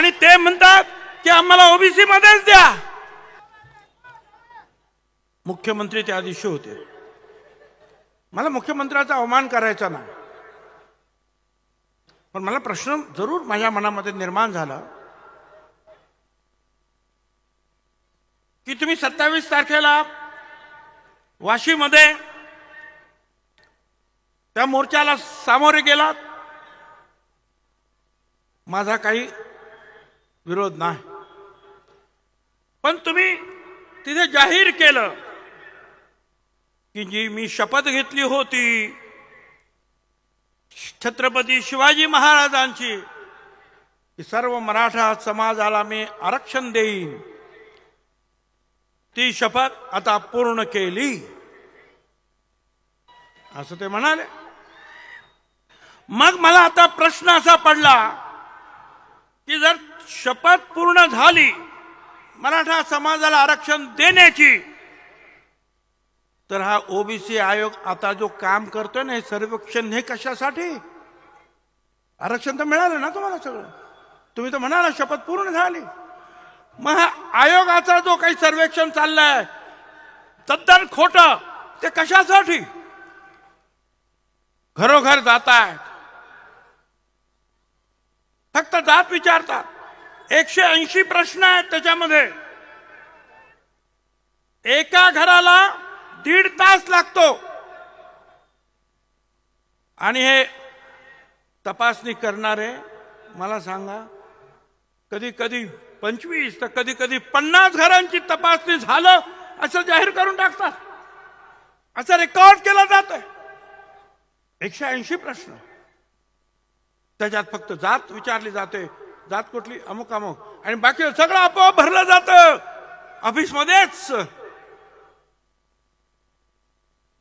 आणि ते म्हणतात की आम्हाला ओबीसी मध्येच द्या. मुख्यमंत्री त्या दिवशी होते. मला मुख्यमंत्र्याचा अवमान करायचा नाही, पण मला प्रश्न जरूर माझ्या मनामध्ये निर्माण झाला की तुम्ही 27 तारखेला वाशीमध्ये त्या मोर्चाला सामोरे गेलात. माझा काही विरोध नाही, पण तुम्ही तिथे जाहीर केलं की जी मी शपथ घेतली होती छत्रपती शिवाजी महाराजांची की सर्व मराठा समाजाला मी आरक्षण देईन, ती शपथ आता पूर्ण केली असं ते म्हणाले. मग मला आता प्रश्न असा पडला की जर शपथ पूर्ण झाली मराठा समाजाला आरक्षण देण्याची, तर हा ओबीसी आयोग आता जो काम करतोय ना, हे सर्वेक्षण, हे कशासाठी? आरक्षण तर मिळालं ना तुम्हाला सगळं, तुम्ही तर म्हणाला शपथ पूर्ण झाली. मग हा आयोगाचा जो काही सर्वेक्षण चाललंय तद्दन खोटं, ते कशासाठी? घरोघर जातायत, फक्त जात विचारतात. 180 प्रश्न आहेत त्याच्यामध्ये. एका घराला 1.5 तास लागतो आणि हे तपासणी करणारे मला सांगा, कधी कधी 25 तर कधी कधी 50 घरांची तपासणी झालं असं जाहीर करून टाकतात, असं रेकॉर्ड केलं जात. 180 प्रश्न, त्याच्यात फक्त जात विचारली जाते, जात कुठली, अमुक अमुक, आणि बाकी सगळं आपोआप भरलं जातं ऑफिसमध्येच.